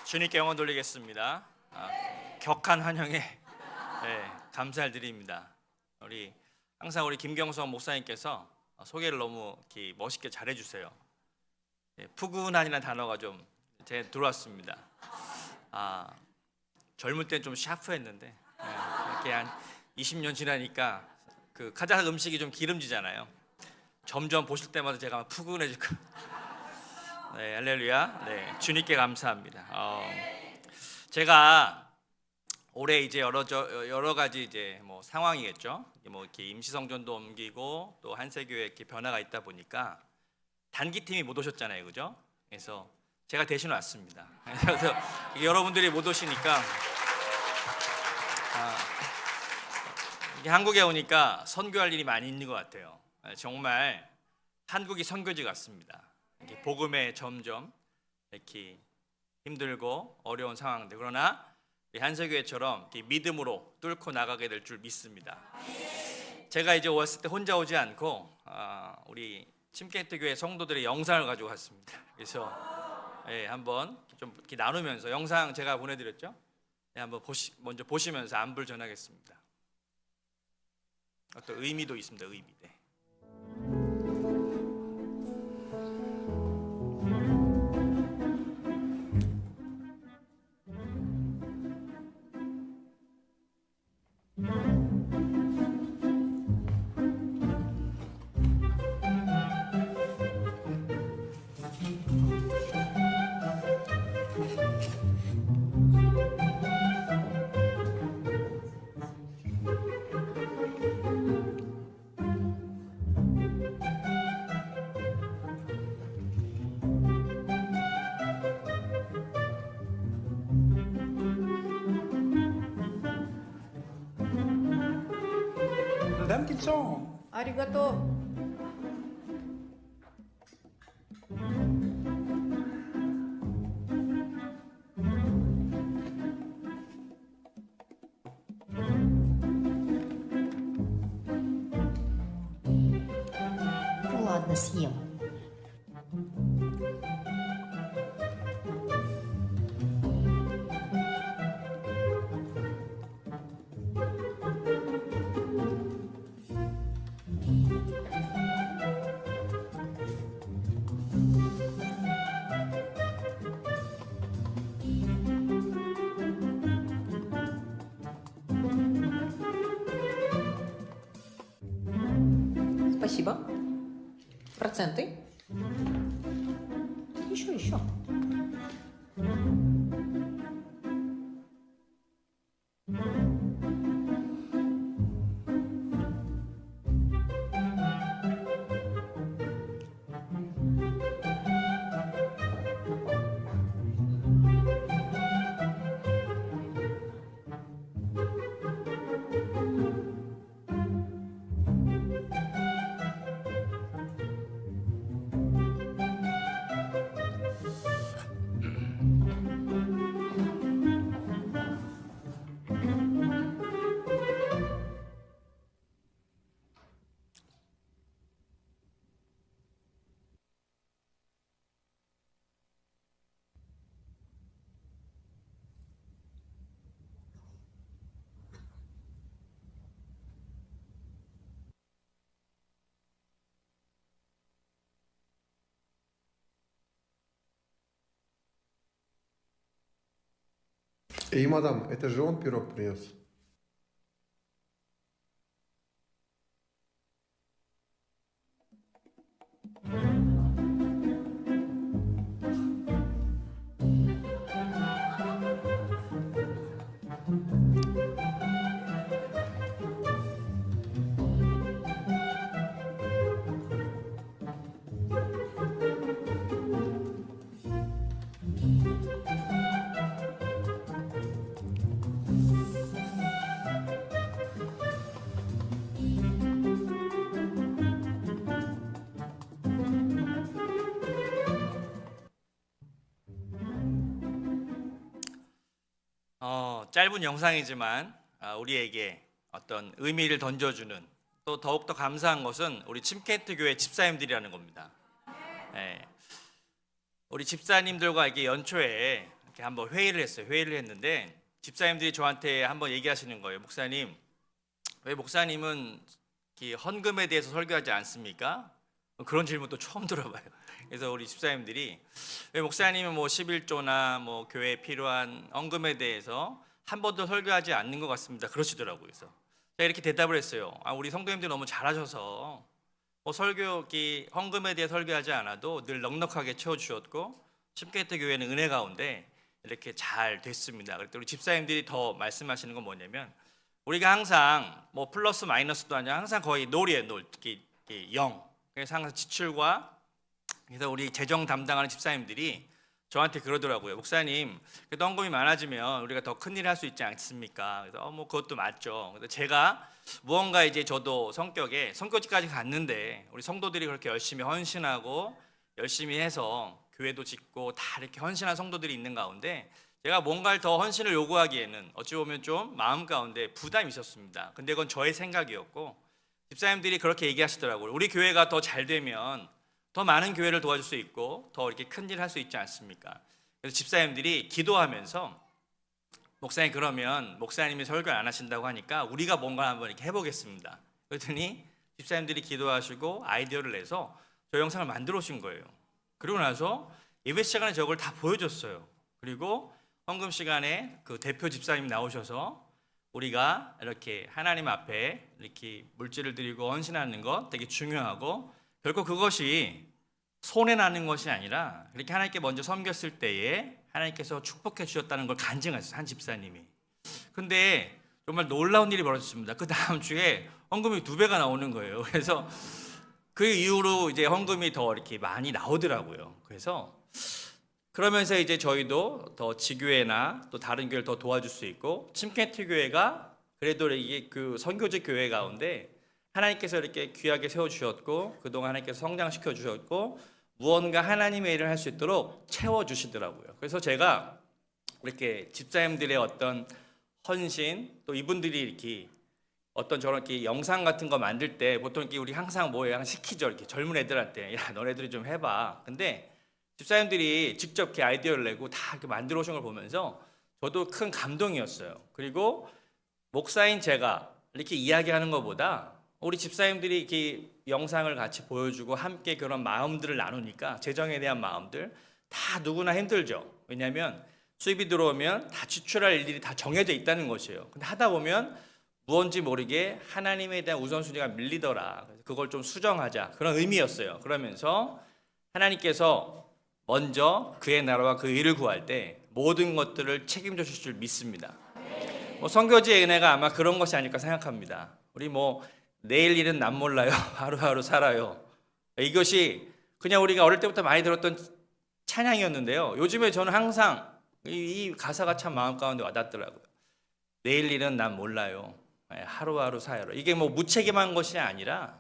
주님께 영원 돌리겠습니다. 격한 환영에 감사를 드립니다. 항상 우리 김경성 목사님께서 소개를 너무 이렇게 멋있게 잘해주세요. 푸근한이라는 단어가 좀 제 들어왔습니다. 젊을 땐 좀 샤프했는데 이렇게 한 20년 지나니까 그 카자흐 음식이 좀 기름지잖아요. 점점 보실 때마다 제가 푸근해질 겁니다. 네, 할렐루야. 네, 주님께 감사합니다. 제가 올해 이제 여러 가지 이제 뭐 상황이겠죠. 뭐 이렇게 임시성전도 옮기고 또 한세교회 이렇게 변화가 있다 보니까 단기팀이 못 오셨잖아요, 그죠? 그래서 제가 대신 왔습니다. 그래서 여러분들이 못 오시니까 이게 한국에 오니까 선교할 일이 많이 있는 것 같아요. 정말 한국이 선교지 같습니다. 이렇게 복음에 점점 이렇게 힘들고 어려운 상황들, 그러나 한세교회처럼 이렇게 믿음으로 뚫고 나가게 될 줄 믿습니다. 제가 이제 왔을 때 혼자 오지 않고 우리 침케이트 교회 성도들의 영상을 가지고 왔습니다. 그래서 한번 좀 이렇게 나누면서 영상 제가 보내드렸죠? 한번 먼저 보시면서 안부를 전하겠습니다. 어떤 의미도 있습니다. 의미. 아리가또. Ну ладно, съем. Спасибо. Проценты? Еще. Эй, мадам, это же он пирог принес. 짧은 영상이지만 우리에게 어떤 의미를 던져주는, 또 더욱더 감사한 것은 우리 침케이트 교회 집사님들이라는 겁니다. 우리 집사님들과 이렇게 연초에 이렇게 한번 회의를 했어요. 회의를 했는데 집사님들이 저한테 한번 얘기하시는 거예요. 목사님, 왜 목사님은 이 헌금에 대해서 설교하지 않습니까? 그런 질문도 처음 들어봐요. 그래서 우리 집사님들이 왜 목사님은 뭐 11조나 뭐 교회에 필요한 헌금에 대해서 한 번도 설교하지 않는 것 같습니다. 그러시더라고요. 그래서 제가 이렇게 대답을 했어요. 우리 성도님들 너무 잘하셔서 뭐 설교기 헌금에 대해 설교하지 않아도 늘 넉넉하게 채워주셨고 심케이트 교회는 은혜 가운데 이렇게 잘 됐습니다. 그랬더니 우리 집사님들이 더 말씀하시는 건 뭐냐면 우리가 항상 뭐 플러스 마이너스도 아니라 항상 거의 놀이에요. 이렇게 0. 그래서 항상 지출과 그래서 우리 재정 담당하는 집사님들이 저한테 그러더라고요. 목사님, 그래도 헌금이 많아지면 우리가 더 큰일을 할 수 있지 않습니까? 그래서 뭐 그것도 맞죠. 그래서 제가 무언가 이제 저도 성교지까지 갔는데 우리 성도들이 그렇게 열심히 헌신하고 열심히 해서 교회도 짓고 다 이렇게 헌신한 성도들이 있는 가운데 제가 뭔가를 더 헌신을 요구하기에는 어찌 보면 좀 마음 가운데 부담이 있었습니다. 근데 그건 저의 생각이었고 집사님들이 그렇게 얘기하시더라고요. 우리 교회가 더 잘 되면 더 많은 교회를 도와줄 수 있고 더 이렇게 큰일 할 수 있지 않습니까? 그래서 집사님들이 기도하면서 목사님, 그러면 목사님이 설교 안 하신다고 하니까 우리가 뭔가 한번 이렇게 해보겠습니다. 그랬더니 집사님들이 기도하시고 아이디어를 내서 저 영상을 만들어 오신 거예요. 그리고 나서 예배 시간에 저걸 다 보여줬어요. 그리고 헌금 시간에 그 대표 집사님이 나오셔서 우리가 이렇게 하나님 앞에 이렇게 물질을 드리고 헌신하는 것 되게 중요하고 결코 그것이 손해 나는 것이 아니라 그렇게 하나님께 먼저 섬겼을 때에 하나님께서 축복해 주셨다는 걸 간증하셨어요. 한 집사님이. 근데 정말 놀라운 일이 벌어졌습니다. 그 다음 주에 헌금이 2배가 나오는 거예요. 그래서 그 이후로 이제 헌금이 더 이렇게 많이 나오더라고요. 그래서 그러면서 이제 저희도 더 지교회나 또 다른 교회를 더 도와줄 수 있고 침케트 교회가 그래도 이게 그 선교지 교회 가운데 하나님께서 이렇게 귀하게 세워주셨고 그동안 하나님께서 성장시켜 주셨고 무언가 하나님의 일을 할 수 있도록 채워주시더라고요. 그래서 제가 이렇게 집사님들의 어떤 헌신 또 이분들이 이렇게 어떤 저런 이렇게 영상 같은 거 만들 때 보통 이렇게 우리 항상 뭐예요? 시키죠. 이렇게 젊은 애들한테 야 너네들이 좀 해봐. 근데 집사님들이 직접 이렇게 아이디어를 내고 다 이렇게 만들어 오신 걸 보면서 저도 큰 감동이었어요. 그리고 목사인 제가 이렇게 이야기하는 것보다 우리 집사님들이 이렇게 영상을 같이 보여주고 함께 그런 마음들을 나누니까 재정에 대한 마음들 다 누구나 힘들죠. 왜냐하면 수입이 들어오면 다 지출할 일들이 다 정해져 있다는 것이에요. 근데 하다 보면 무언지 모르게 하나님에 대한 우선순위가 밀리더라. 그래서 그걸 좀 수정하자 그런 의미였어요. 그러면서 하나님께서 먼저 그의 나라와 그 의를 구할 때 모든 것들을 책임져 주실 줄 믿습니다. 선교지의 은혜가 아마 그런 것이 아닐까 생각합니다. 우리 뭐 내일 일은 남 몰라요. 하루하루 살아요. 이것이 그냥 우리가 어릴 때부터 많이 들었던 찬양이었는데요. 요즘에 저는 항상 이 가사가 참 마음 가운데 와닿더라고요. 내일 일은 난 몰라요. 하루하루 살아요. 이게 뭐 무책임한 것이 아니라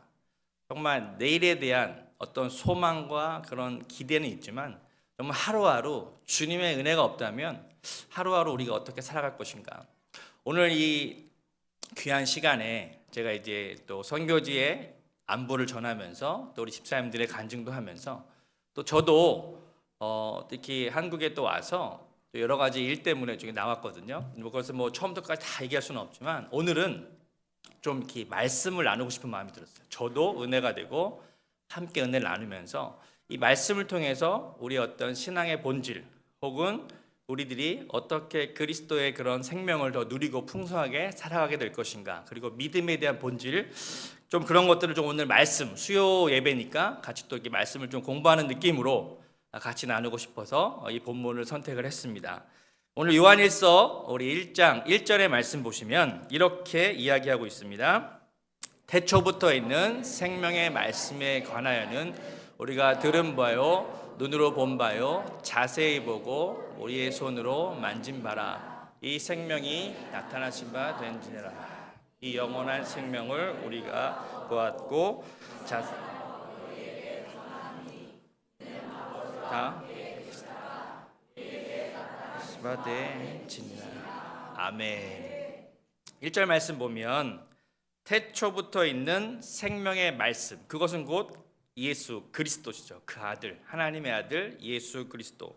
정말 내일에 대한 어떤 소망과 그런 기대는 있지만 정말 하루하루 주님의 은혜가 없다면 하루하루 우리가 어떻게 살아갈 것인가. 오늘 이 귀한 시간에 제가 이제 또 선교지의 안부를 전하면서 또 우리 집사님들의 간증도 하면서 또 저도 특히 한국에 또 와서 또 여러 가지 일 때문에 중에 나왔거든요. 그것을 뭐 처음부터까지 다 얘기할 수는 없지만 오늘은 좀 이렇게 말씀을 나누고 싶은 마음이 들었어요. 저도 은혜가 되고 함께 은혜를 나누면서 이 말씀을 통해서 우리 어떤 신앙의 본질 혹은 우리들이 어떻게 그리스도의 그런 생명을 더 누리고 풍성하게 살아가게 될 것인가, 그리고 믿음에 대한 본질, 좀 그런 것들을 좀 오늘 말씀 수요 예배니까 같이 또 이렇게 말씀을 좀 공부하는 느낌으로 같이 나누고 싶어서 이 본문을 선택을 했습니다. 오늘 요한일서 우리 1장 1절의 말씀 보시면 이렇게 이야기하고 있습니다. 태초부터 있는 생명의 말씀에 관하여는 우리가 들은 바요 눈으로 본 바요 자세히 보고 우리의 손으로 만진 바라. 이 생명이 나타나신 바 된지라. 이 영원한 생명을 우리가 보았고 아멘. 1절 말씀 보면 태초부터 있는 생명의 말씀, 그것은 곧 예수 그리스도시죠. 그 아들, 하나님의 아들 예수 그리스도.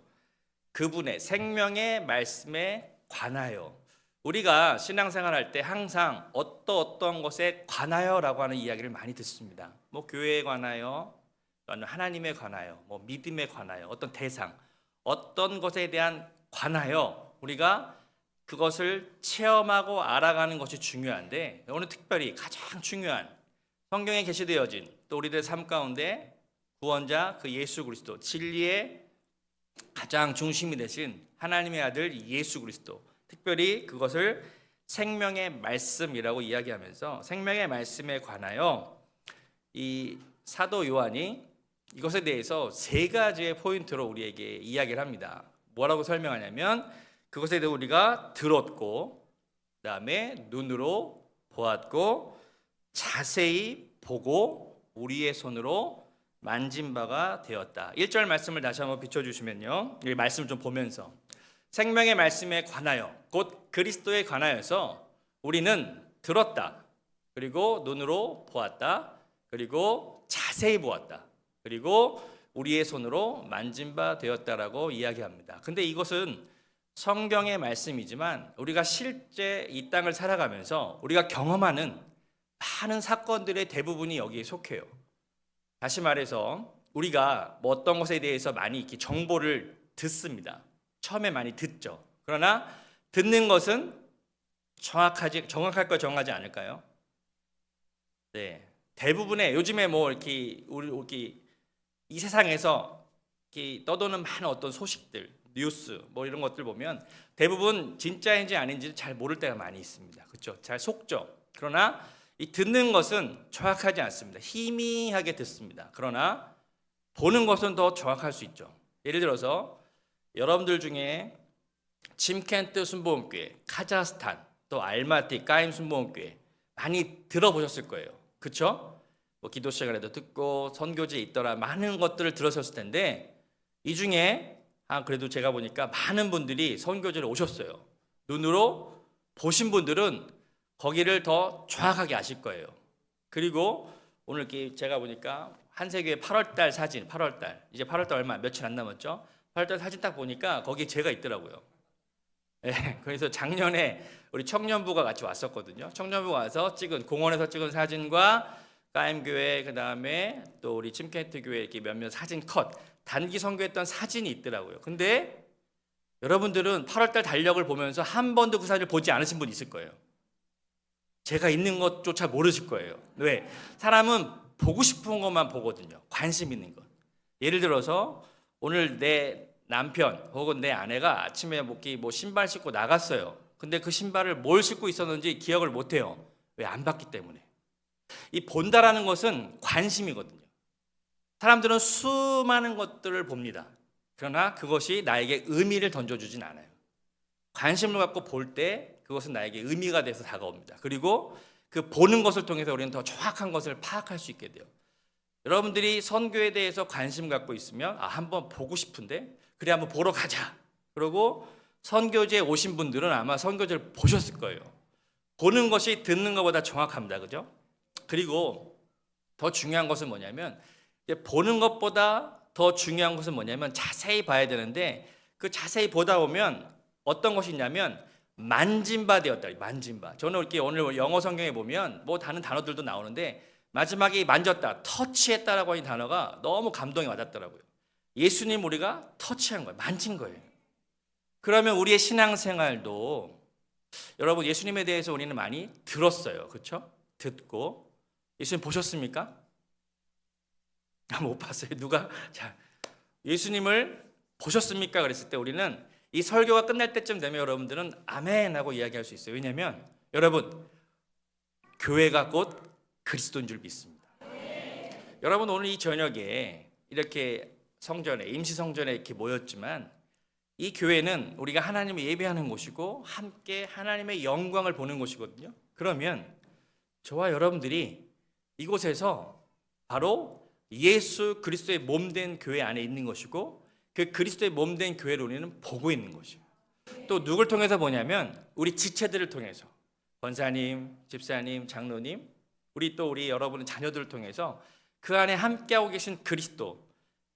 그분의 생명의 말씀에 관하여. 우리가 신앙생활 할 때 항상 어떤 것에 관하여라고 하는 이야기를 많이 듣습니다. 뭐 교회에 관하여, 또는 하나님에 관하여, 뭐 믿음에 관하여, 어떤 대상, 어떤 것에 대한 관하여 우리가 그것을 체험하고 알아가는 것이 중요한데, 오늘 특별히 가장 중요한 성경에 게시되어진 또 우리들의 삶 가운데 구원자 그 예수 그리스도, 진리의 가장 중심이 되신 하나님의 아들 예수 그리스도, 특별히 그것을 생명의 말씀이라고 이야기하면서 생명의 말씀에 관하여 이 사도 요한이 이것에 대해서 세 가지의 포인트로 우리에게 이야기를 합니다. 뭐라고 설명하냐면, 그것에 대해 우리가 들었고, 그 다음에 눈으로 보았고, 자세히 보고 우리의 손으로 만진 바가 되었다. 1절 말씀을 다시 한번 비춰주시면요, 이 말씀을 좀 보면서 생명의 말씀에 관하여, 곧 그리스도에 관하여서 우리는 들었다, 그리고 눈으로 보았다, 그리고 자세히 보았다, 그리고 우리의 손으로 만진 바 되었다라고 이야기합니다. 근데 이것은 성경의 말씀이지만 우리가 실제 이 땅을 살아가면서 우리가 경험하는 많은 사건들의 대부분이 여기에 속해요. 다시 말해서 우리가 뭐 어떤 것에 대해서 많이 이렇게 정보를 듣습니다. 처음에 많이 듣죠. 그러나 듣는 것은 정확할 거 정하지 않을까요? 네, 대부분의 요즘에 뭐 이렇게 이 세상에서 이렇게 떠도는 많은 어떤 소식들, 뉴스 뭐 이런 것들 보면 대부분 진짜인지 아닌지 잘 모를 때가 많이 있습니다. 그렇죠? 잘 속죠. 그러나 이 듣는 것은 정확하지 않습니다. 희미하게 듣습니다. 그러나 보는 것은 더 정확할 수 있죠. 예를 들어서 여러분들 중에 침켄트 순복음교회, 카자흐스탄, 또 알마티 까임 순복음교회 많이 들어보셨을 거예요. 그렇죠? 뭐 기도 시간에도 듣고 선교지에 있더라 많은 것들을 들으셨을 텐데, 이 중에 그래도 제가 보니까 많은 분들이 선교지를 오셨어요. 눈으로 보신 분들은 거기를 더 정확하게 아실 거예요. 그리고 오늘 제가 보니까 한세교회 8월달 사진, 8월달 이제 8월달 얼마 며칠 안 남았죠? 8월달 사진 딱 보니까 거기에 제가 있더라고요. 네, 그래서 작년에 우리 청년부가 같이 왔었거든요. 청년부가 와서 공원에서 찍은 사진과 까임교회, 그 다음에 또 우리 침켄트 교회 이렇게 몇몇 사진 컷 단기 선교했던 사진이 있더라고요. 근데 여러분들은 8월달 달력을 보면서 한 번도 그 사진을 보지 않으신 분 있을 거예요. 제가 있는 것조차 모르실 거예요. 왜? 사람은 보고 싶은 것만 보거든요. 관심 있는 것. 예를 들어서 오늘 내 남편 혹은 내 아내가 아침에 뭐 신발 신고 나갔어요. 근데 그 신발을 뭘 신고 있었는지 기억을 못해요. 왜? 안 봤기 때문에. 이 본다라는 것은 관심이거든요. 사람들은 수많은 것들을 봅니다. 그러나 그것이 나에게 의미를 던져주진 않아요. 관심을 갖고 볼 때 그것은 나에게 의미가 돼서 다가옵니다. 그리고 그 보는 것을 통해서 우리는 더 정확한 것을 파악할 수 있게 돼요. 여러분들이 선교에 대해서 관심 갖고 있으면 한번 보고 싶은데 그래 한번 보러 가자. 그리고 선교지에 오신 분들은 아마 선교지를 보셨을 거예요. 보는 것이 듣는 것보다 정확합니다. 그죠? 그리고 더 중요한 것은 뭐냐면, 보는 것보다 더 중요한 것은 뭐냐면 자세히 봐야 되는데, 그 자세히 보다 보면 어떤 것이 있냐면 만진 바 되었다. 만진 바. 저는 이렇게 오늘 영어 성경에 보면 뭐 다른 단어들도 나오는데 마지막에 만졌다, 터치했다라고 하는 단어가 너무 감동이 와닿더라고요. 예수님 우리가 터치한 거예요. 만진 거예요. 그러면 우리의 신앙생활도, 여러분 예수님에 대해서 우리는 많이 들었어요. 그렇죠? 듣고. 예수님 보셨습니까? 못 봤어요. 누가? 자, 예수님을 보셨습니까? 그랬을 때 우리는 이 설교가 끝날 때쯤 되면 여러분들은 아멘 하고 이야기할 수 있어요. 왜냐하면 여러분, 교회가 곧 그리스도인 줄 믿습니다. 여러분 오늘 이 저녁에 이렇게 성전에, 임시 성전에 이렇게 모였지만 이 교회는 우리가 하나님을 예배하는 곳이고 함께 하나님의 영광을 보는 곳이거든요. 그러면 저와 여러분들이 이곳에서 바로 예수 그리스도의 몸된 교회 안에 있는 것이고, 그 그리스도의 몸된 교회를 우리는 보고 있는 것이에요. 또 누굴 통해서 보냐면 우리 지체들을 통해서, 권사님, 집사님, 장로님, 우리 여러분의 자녀들을 통해서 그 안에 함께하고 계신 그리스도,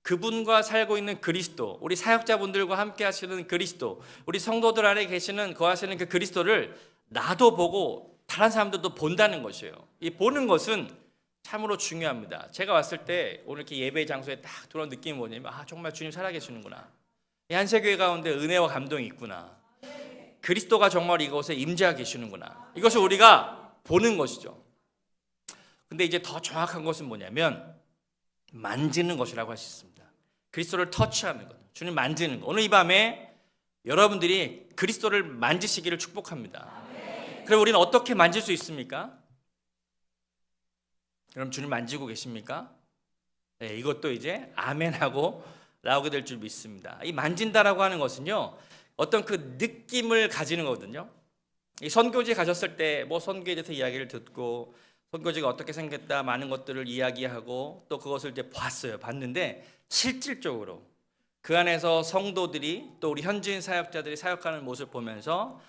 그분과 살고 있는 그리스도, 우리 사역자분들과 함께 하시는 그리스도, 우리 성도들 안에 계시는 거하시는 그 그리스도를 나도 보고 다른 사람들도 본다는 것이에요. 이 보는 것은 참으로 중요합니다. 제가 왔을 때 오늘 이렇게 예배 장소에 딱 들어온 느낌이 뭐냐면 정말 주님 살아계시는구나. 이 한세교회 가운데 은혜와 감동이 있구나. 그리스도가 정말 이곳에 임재하고 계시는구나. 이것을 우리가 보는 것이죠. 근데 이제 더 정확한 것은 뭐냐면 만지는 것이라고 할 수 있습니다. 그리스도를 터치하는 것, 주님 만지는 것. 오늘 이 밤에 여러분들이 그리스도를 만지시기를 축복합니다. 그럼 우리는 어떻게 만질 수 있습니까? 그럼 주님 만지고 계십니까? 네, 이것도 이제 아멘하고 나오게 될 줄 믿습니다. 이 만진다라고 하는 것은요, 어떤 그 느낌을 가지는 거거든요. 이 선교지 가셨을 때 뭐 선교에 대해서 이야기를 듣고 선교지가 어떻게 생겼다 많은 것들을 이야기하고 또 그것을 이제 봤는데 실질적으로 그 안에서 성도들이 또 우리 현지인 사역자들이 사역하는 모습을 보면서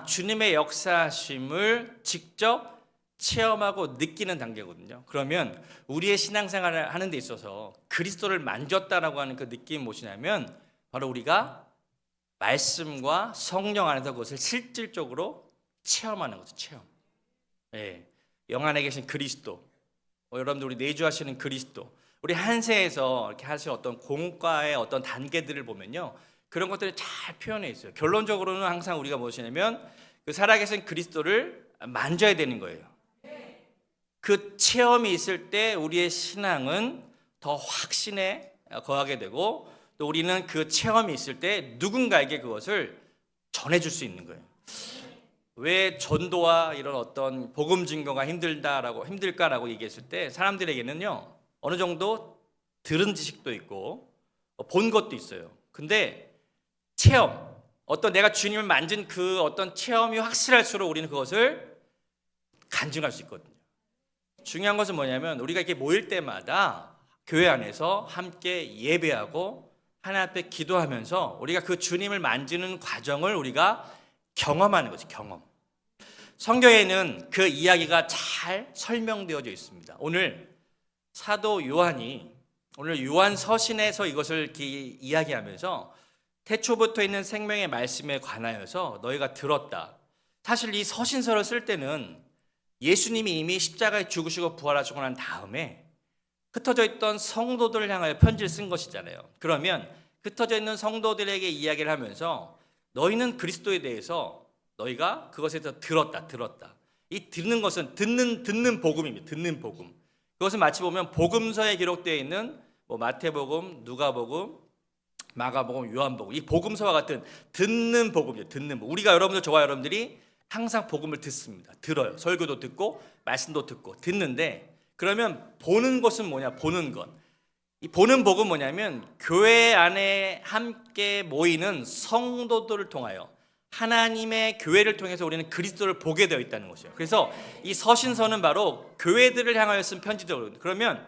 주님의 역사심을 직접 체험하고 느끼는 단계거든요. 그러면 우리의 신앙생활을 하는 데 있어서 그리스도를 만졌다라고 하는 그 느낌이 무엇이냐면 바로 우리가 말씀과 성령 안에서 그것을 실질적으로 체험하는 거죠. 체험. 예. 영 안에 계신 그리스도, 여러분들 우리 내주하시는 그리스도, 우리 한세에서 이렇게 하실 어떤 공과의 어떤 단계들을 보면요, 그런 것들이 잘 표현해 있어요. 결론적으로는 항상 우리가 무엇이냐면 그 살아계신 그리스도를 만져야 되는 거예요. 그 체험이 있을 때 우리의 신앙은 더 확신에 거하게 되고 또 우리는 그 체험이 있을 때 누군가에게 그것을 전해줄 수 있는 거예요. 왜 전도와 이런 어떤 복음 증거가 힘들까라고 얘기했을 때 사람들에게는요, 어느 정도 들은 지식도 있고 본 것도 있어요. 근데 체험, 어떤 내가 주님을 만진 그 어떤 체험이 확실할수록 우리는 그것을 간증할 수 있거든요. 중요한 것은 뭐냐면 우리가 이렇게 모일 때마다 교회 안에서 함께 예배하고 하나님 앞에 기도하면서 우리가 그 주님을 만지는 과정을 우리가 경험하는 거지, 경험. 성경에는 그 이야기가 잘 설명되어져 있습니다. 오늘 사도 요한이 오늘 요한 서신에서 이것을 이렇게 이야기하면서 태초부터 있는 생명의 말씀에 관하여서 너희가 들었다. 사실 이 서신서를 쓸 때는 예수님이 이미 십자가에 죽으시고 부활하시고 난 다음에 흩어져 있던 성도들을 향하여 편지를 쓴 것이잖아요. 그러면 흩어져 있는 성도들에게 이야기를 하면서 너희는 그리스도에 대해서 너희가 그것에 대해서 들었다. 이 듣는 것은 듣는 복음입니다. 듣는 복음. 그것은 마치 보면 복음서에 기록되어 있는 뭐 마태복음, 누가복음, 마가복음, 요한복음, 이 복음서와 같은 듣는 복음이에요. 듣는 복음. 우리가 저와 여러분들이 항상 복음을 듣습니다. 들어요. 설교도 듣고 말씀도 듣고 듣는데, 그러면 보는 것은 뭐냐? 보는 것. 이 보는 복은 뭐냐면 교회 안에 함께 모이는 성도들을 통하여 하나님의 교회를 통해서 우리는 그리스도를 보게 되어 있다는 것이에요. 그래서 이 서신서는 바로 교회들을 향하여 쓴 편지죠. 그러면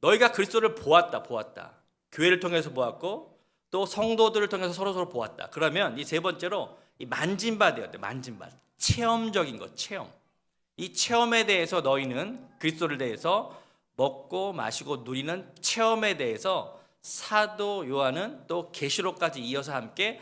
너희가 그리스도를 보았다. 교회를 통해서 보았고 또 성도들을 통해서 서로 보았다. 그러면 이 세 번째로 이 만진바 되어야 돼. 만진바. 체험적인 것, 체험. 이 체험에 대해서 너희는 그리스도를 대해서 먹고 마시고 누리는 체험에 대해서 사도 요한은 또 계시록까지 이어서 함께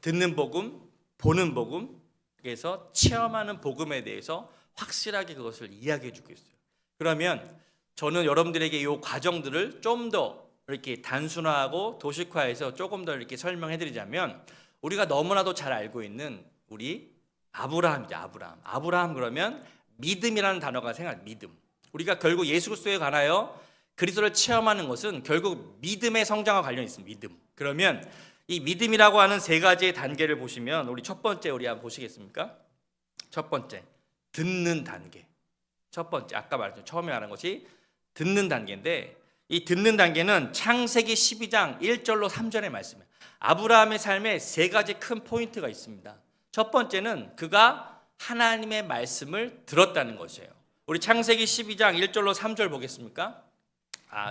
듣는 복음, 보는 복음, 그래서 체험하는 복음에 대해서 확실하게 그것을 이야기해 주고 있어요. 그러면 저는 여러분들에게 이 과정들을 좀 더 이렇게 단순화하고 도식화해서 조금 더 이렇게 설명해 드리자면, 우리가 너무나도 잘 알고 있는 우리 아브라함이죠. 아브라함 그러면 믿음이라는 단어가 생각해요. 믿음. 우리가 결국 예수 그리스도에 관하여 그리스도를 체험하는 것은 결국 믿음의 성장과 관련이 있습니다. 믿음. 그러면 이 믿음이라고 하는 세 가지의 단계를 보시면 우리 첫 번째 우리 한번 보시겠습니까? 첫 번째 듣는 단계. 첫 번째 아까 말했죠. 처음에 말한 것이 듣는 단계인데, 이 듣는 단계는 창세기 12장 1절로 3절의 말씀이에요. 아브라함의 삶에 세 가지 큰 포인트가 있습니다. 첫 번째는 그가 하나님의 말씀을 들었다는 것이에요. 우리 창세기 12장 1절로 3절 보겠습니까?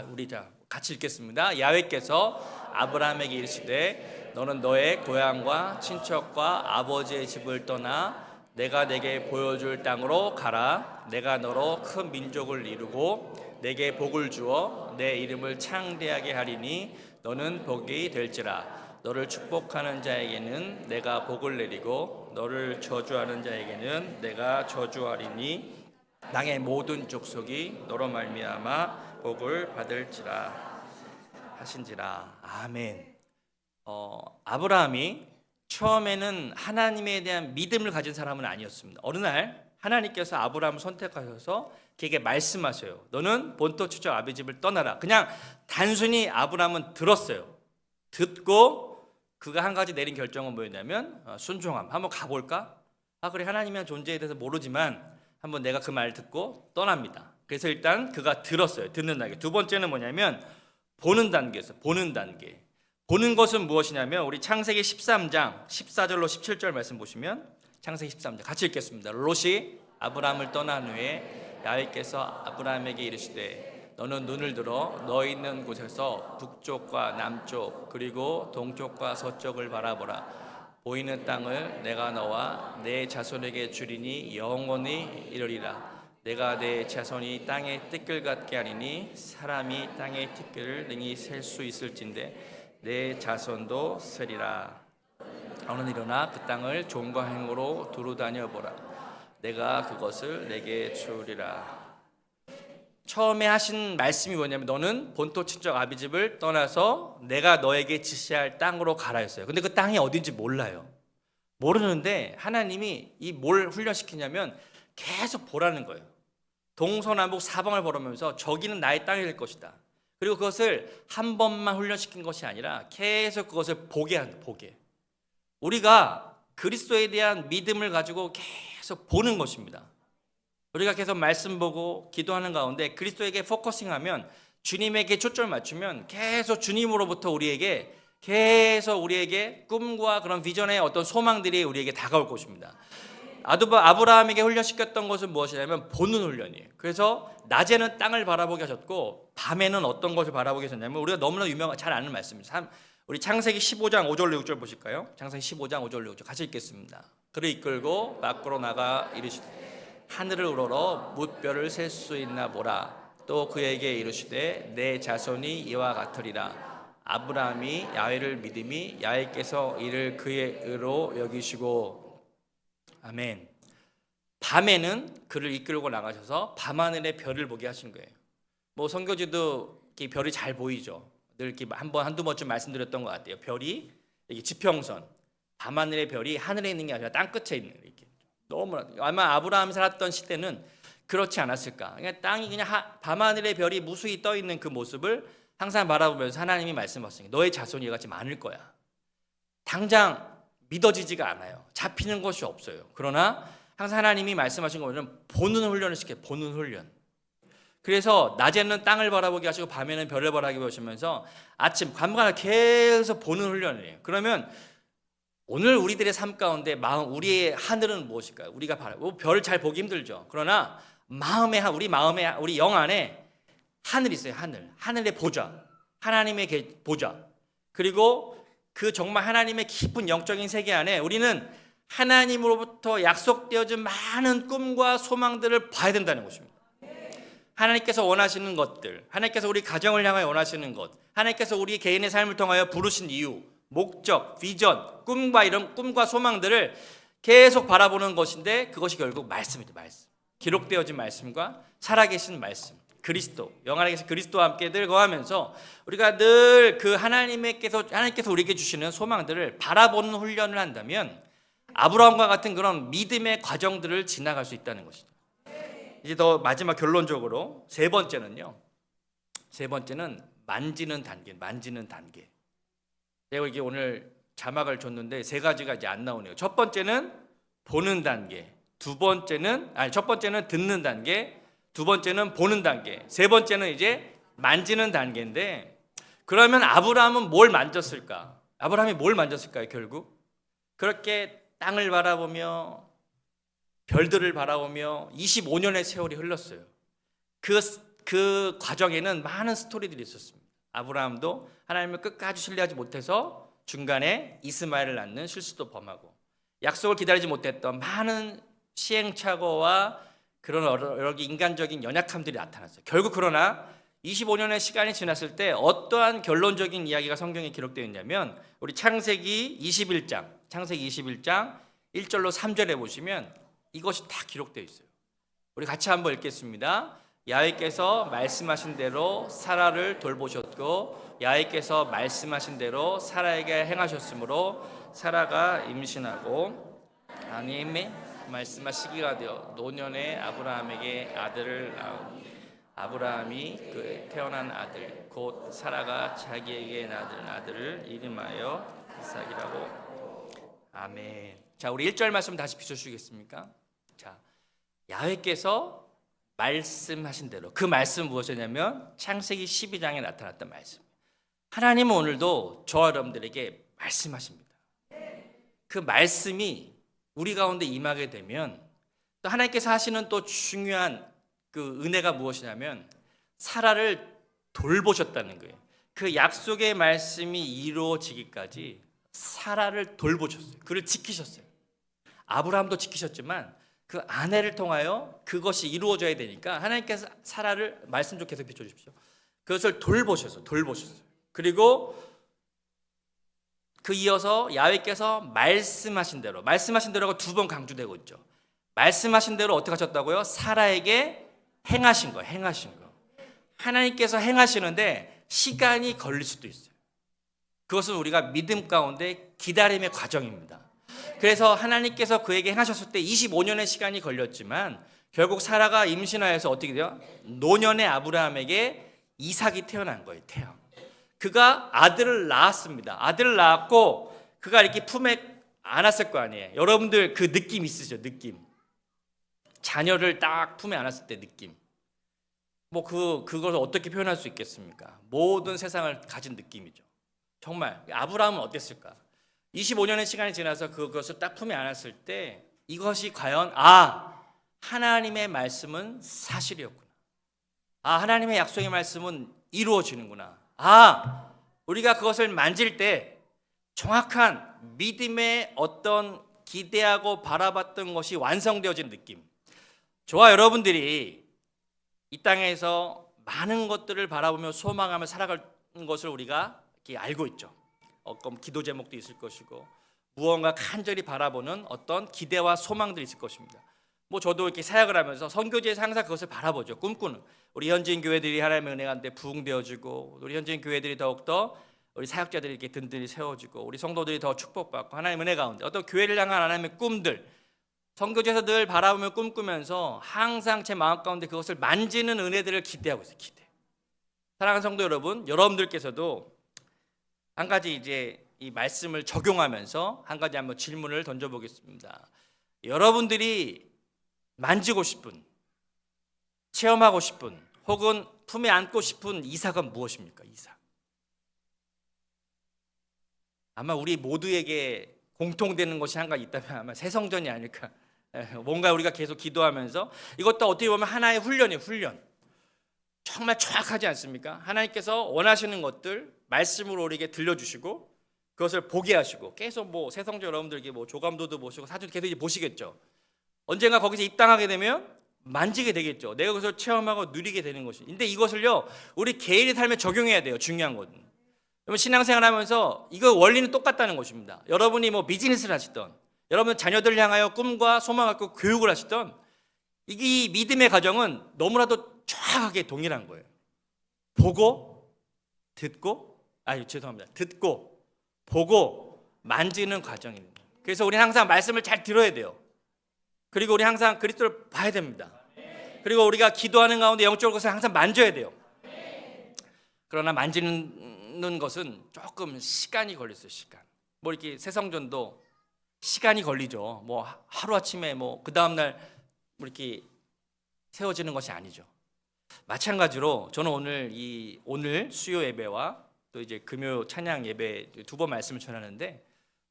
우리 같이 읽겠습니다. 야훼께서 아브라함에게 이르시되 너는 너의 고향과 친척과 아버지의 집을 떠나 내가 내게 보여줄 땅으로 가라. 내가 너로 큰 민족을 이루고 내게 복을 주어 위하여 내 이름을 창대하게 하리니 너는 복이 될지라. 너를 축복하는 자에게는 내가 복을 내리고 너를 저주하는 자에게는 내가 저주하리니 땅의 모든 족속이 너로 말미암아 복을 받을지라 하신지라. 아멘. 아브라함이 처음에는 하나님에 대한 믿음을 가진 사람은 아니었습니다. 어느 날 하나님께서 아브라함을 선택하셔서 그에게 말씀하셔요. 너는 본토 추적 아비 집을 떠나라. 그냥 단순히 아브라함은 들었어요. 듣고 그가 한 가지 내린 결정은 뭐였냐면 순종함. 한번 가볼까? 그래, 하나님의 존재에 대해서 모르지만 한번 내가 그 말을 듣고 떠납니다. 그래서 일단 그가 들었어요. 듣는 단계. 두 번째는 뭐냐면 보는 단계였어요. 보는 단계. 보는 것은 무엇이냐면 우리 창세기 13장 14절로 17절 말씀 보시면 창세기 13장 같이 읽겠습니다. 롯이 아브라함을 떠난 후에 야훼께서 아브라함에게 이르시되 너는 눈을 들어 너 있는 곳에서 북쪽과 남쪽 그리고 동쪽과 서쪽을 바라보라. 보이는 땅을 내가 너와 내 자손에게 주리니 영원히 이르리라. 내가 내 자손이 땅의 티끌 같게 하리니 사람이 땅의 티끌을 능히 셀 수 있을진데 내 자손도 세리라. 너는 일어나 그 땅을 종과 행으로 두루 다녀보라. 내가 그것을 내게 주리라. 처음에 하신 말씀이 뭐냐면 너는 본토 친척 아비 집을 떠나서 내가 너에게 지시할 땅으로 가라 했어요. 근데 그 땅이 어딘지 몰라요. 모르는데 하나님이 이 뭘 훈련시키냐면 계속 보라는 거예요. 동서남북 사방을 보라면서 저기는 나의 땅이 될 것이다. 그리고 그것을 한 번만 훈련시킨 것이 아니라 계속 그것을 보게 한다. 보게. 우리가 그리스도에 대한 믿음을 가지고 계속 보는 것입니다. 우리가 계속 말씀 보고 기도하는 가운데 그리스도에게 포커싱하면, 주님에게 초점을 맞추면 계속 주님으로부터 우리에게 꿈과 그런 비전의 어떤 소망들이 우리에게 다가올 것입니다. 아브라함에게 훈련시켰던 것은 무엇이냐면 보는 훈련이에요. 그래서 낮에는 땅을 바라보게 하셨고 밤에는 어떤 것을 바라보게 하셨냐면 우리가 너무나 잘 아는 말씀입니다. 우리 창세기 15장 5절 6절 보실까요? 창세기 15장 5절 6절 같이 읽겠습니다. 그를 이끌고 밖으로 나가 이르시되 하늘을 우러러 뭇별을 셀 수 있나 보라. 또 그에게 이르시되 내 자손이 이와 같으리라. 아브라함이 야훼를 믿음이 야훼께서 이를 그의 의로 여기시고. 아멘. 밤에는 그를 이끌고 나가셔서 밤하늘의 별을 보게 하신 거예요. 뭐 선교지도 이렇게 별이 잘 보이죠. 늘 이렇게 한두 번쯤 말씀드렸던 것 같아요. 별이 이렇게 지평선, 밤하늘의 별이 하늘에 있는 게 아니라 땅 끝에 있는 이렇게. 너무나 아마 아브라함이 살았던 시대는 그렇지 않았을까. 그러니까 땅이 그냥 밤하늘의 별이 무수히 떠 있는 그 모습을 항상 바라보면서 하나님이 말씀하셨으니 너의 자손이 같이 많을 거야. 당장 믿어지지가 않아요. 잡히는 것이 없어요. 그러나 항상 하나님이 말씀하신 거는 보는 훈련을 시켜요. 보는 훈련. 그래서 낮에는 땅을 바라보게 하시고 밤에는 별을 바라보게 하시면서 아침 밤과 계속 보는 훈련이에요. 그러면 오늘 우리들의 삶 가운데 우리의 하늘은 무엇일까요? 우리가 별 잘 보기 힘들죠. 그러나 우리 영 안에 하늘이 있어요. 하늘의 보좌, 하나님의 보좌. 그리고 그 정말 하나님의 깊은 영적인 세계 안에 우리는 하나님으로부터 약속되어진 많은 꿈과 소망들을 봐야 된다는 것입니다. 하나님께서 원하시는 것들, 하나님께서 우리 가정을 향하여 원하시는 것, 하나님께서 우리 개인의 삶을 통하여 부르신 이유, 목적, 비전, 꿈과 소망들을 계속 바라보는 것인데 그것이 결국 말씀이죠. 말씀. 기록되어진 말씀과 살아계신 말씀. 그리스도, 영안에 계신 그리스도와 함께 늘 거하면서 우리가 늘 그 하나님께서 우리에게 주시는 소망들을 바라보는 훈련을 한다면 아브라함과 같은 그런 믿음의 과정들을 지나갈 수 있다는 것이죠. 이제 더 마지막 결론적으로 세 번째는 만지는 단계. 제가 이게 오늘 자막을 줬는데 세 가지가 이제 안 나오네요. 첫 번째는 보는 단계, 첫 번째는 듣는 단계, 두 번째는 보는 단계, 세 번째는 이제 만지는 단계인데, 그러면 아브라함은 뭘 만졌을까? 아브라함이 뭘 만졌을까요? 결국 그렇게 땅을 바라보며 별들을 바라보며 25년의 세월이 흘렀어요. 그 과정에는 많은 스토리들이 있었습니다. 아브라함도 하나님을 끝까지 신뢰하지 못해서 중간에 이스마엘을 낳는 실수도 범하고, 약속을 기다리지 못했던 많은 시행착오와 그런 여러 인간적인 연약함들이 나타났어요. 결국 그러나 25년의 시간이 지났을 때 어떠한 결론적인 이야기가 성경에 기록되어 있냐면 우리 창세기 21장 1절로 3절에 보시면 이것이 다 기록되어 있어요. 우리 같이 한번 읽겠습니다. 야훼께서 말씀하신 대로 사라를 돌보셨고 야훼께서 말씀하신 대로 사라에게 행하셨으므로 사라가 임신하고 하나님의 말씀하시기가 되어 노년에 아브라함에게 아들을 낳으니 아브라함이 그 태어난 아들 곧 사라가 자기에게 낳은 아들을 이름하여 이삭이라고. 아멘. 자, 우리 1절 말씀 다시 비춰주시겠습니까? 자, 야훼께서 말씀하신 대로, 그 말씀은 무엇이냐면 창세기 12장에 나타났던 말씀. 하나님은 오늘도 저와 여러분들에게 말씀하십니다. 그 말씀이 우리 가운데 임하게 되면 또 하나님께서 하시는 또 중요한 그 은혜가 무엇이냐면 사라를 돌보셨다는 거예요. 그 약속의 말씀이 이루어지기까지 사라를 돌보셨어요. 그를 지키셨어요. 아브라함도 지키셨지만 그 아내를 통하여 그것이 이루어져야 되니까 하나님께서 사라를 말씀 좀 계속 비춰주십시오. 그것을 돌보셨어요. 그리고 그 이어서 야훼께서 말씀하신 대로가 두 번 강조되고 있죠. 말씀하신 대로 어떻게 하셨다고요? 사라에게 행하신 거. 하나님께서 행하시는데 시간이 걸릴 수도 있어요. 그것은 우리가 믿음 가운데 기다림의 과정입니다. 그래서 하나님께서 그에게 행하셨을 때 25년의 시간이 걸렸지만 결국 사라가 임신하여서 어떻게 돼요? 노년의 아브라함에게 이삭이 태어난 거예요. 그가 아들을 낳았습니다. 아들을 낳았고 그가 이렇게 품에 안았을 거 아니에요. 여러분들 그 느낌 있으시죠? 느낌. 자녀를 딱 품에 안았을 때 느낌. 그것을 어떻게 표현할 수 있겠습니까? 모든 세상을 가진 느낌이죠. 정말 아브라함은 어땠을까? 25년의 시간이 지나서 그것을 딱 품에 안았을 때 이것이 과연 하나님의 말씀은 사실이었구나. 하나님의 약속의 말씀은 이루어지는구나. 우리가 그것을 만질 때 정확한 믿음의 어떤 기대하고 바라봤던 것이 완성되어진 느낌. 저와 여러분들이 이 땅에서 많은 것들을 바라보며 소망하며 살아가는 것을 우리가 이렇게 알고 있죠. 어떤 기도 제목도 있을 것이고 무언가 간절히 바라보는 어떤 기대와 소망들이 있을 것입니다. 저도 이렇게 사역을 하면서 선교지에서 항상 그것을 바라보죠. 꿈꾸는 우리 현지인 교회들이 하나님의 은혜 가운데 부흥되어지고 우리 현지인 교회들이 더욱더 우리 사역자들이 이렇게 든든히 세워지고 우리 성도들이 더 축복받고 하나님의 은혜 가운데 어떤 교회를 향한 하나님의 꿈들 선교지에서 늘 바라보며 꿈꾸면서 항상 제 마음 가운데 그것을 만지는 은혜들을 기대하고 있어요. 사랑하는 성도 여러분, 여러분들께서도 한 가지 이제 이 말씀을 적용하면서 한 가지 한번 질문을 던져보겠습니다. 여러분들이 만지고 싶은, 체험하고 싶은, 혹은 품에 안고 싶은 이삭은 무엇입니까? 이삭. 아마 우리 모두에게 공통되는 것이 한 가지 있다면 아마 새성전이 아닐까. 뭔가 우리가 계속 기도하면서 이것도 어떻게 보면 하나의 훈련이에요. 훈련. 정말 정확하지 않습니까? 하나님께서 원하시는 것들 말씀으로 우리에게 들려주시고 그것을 보게 하시고 계속 새성전 여러분들에게 조감도도 보시고 사진 계속 이제 보시겠죠. 언젠가 거기서 입당하게 되면 만지게 되겠죠. 내가 그것을 체험하고 누리게 되는 것이. 근데 이것을요 우리 개인의 삶에 적용해야 돼요. 중요한 것은. 여러분 신앙생활하면서 이거 원리는 똑같다는 것입니다. 여러분이 비즈니스를 하시던, 여러분 자녀들을 향하여 꿈과 소망을 갖고 교육을 하시던 이 믿음의 과정은 너무나도 정확하게 동일한 거예요. 듣고, 보고, 만지는 과정입니다. 그래서 우리는 항상 말씀을 잘 들어야 돼요. 그리고 우리 항상 그리스도를 봐야 됩니다. 그리고 우리가 기도하는 가운데 영적으로 그것을 항상 만져야 돼요. 그러나 만지는 것은 조금 시간이 걸렸어요. 시간. 이렇게 새성전도 시간이 걸리죠. 하루아침에 그 다음날 이렇게 세워지는 것이 아니죠. 마찬가지로 저는 오늘 수요 예배와 또 이제 금요 찬양 예배 두 번 말씀을 전하는데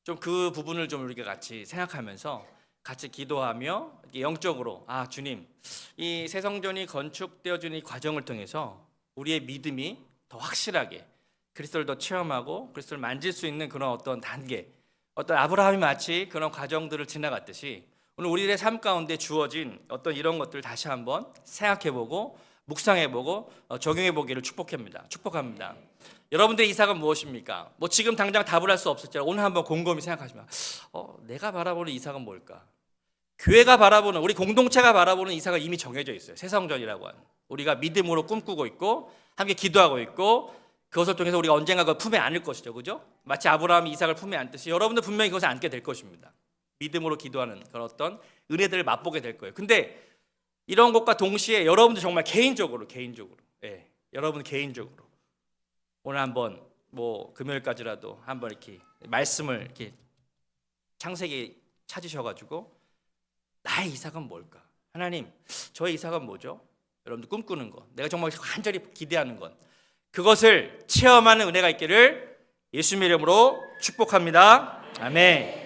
좀 그 부분을 좀 우리가 같이 생각하면서 같이 기도하며 영적으로 주님, 이 새성전이 건축되어지는 이 과정을 통해서 우리의 믿음이 더 확실하게 그리스도를 더 체험하고 그리스도를 만질 수 있는 그런 어떤 단계, 어떤 아브라함이 마치 그런 과정들을 지나갔듯이 오늘 우리의 삶 가운데 주어진 어떤 이런 것들을 다시 한번 생각해보고 묵상해보고 적용해보기를 축복합니다. 여러분들의 이삭은 무엇입니까? 뭐 지금 당장 답을 할 수 없을지라도 오늘 한번 곰곰이 생각하시면 내가 바라보는 이삭은 뭘까? 교회가 바라보는, 우리 공동체가 바라보는 이삭은 이미 정해져 있어요. 새성전이라고 하는, 우리가 믿음으로 꿈꾸고 있고 함께 기도하고 있고 그것을 통해서 우리가 언젠가 그 품에 안을 것이죠. 그죠? 마치 아브라함이 이삭을 품에 안듯이 여러분도 분명히 그것을 안게 될 것입니다. 믿음으로 기도하는 그런 어떤 은혜들을 맛보게 될 거예요. 근데 이런 것과 동시에 여러분도 정말 개인적으로 여러분 개인적으로 오늘 한번 뭐 금요일까지라도 한번 이렇게 말씀을 이렇게 창세기 찾으셔가지고 나의 이삭은 뭘까? 하나님, 저의 이삭은 뭐죠? 여러분들 꿈꾸는 것, 내가 정말 간절히 기대하는 것, 그것을 체험하는 은혜가 있기를 예수님의 이름으로 축복합니다. 아멘.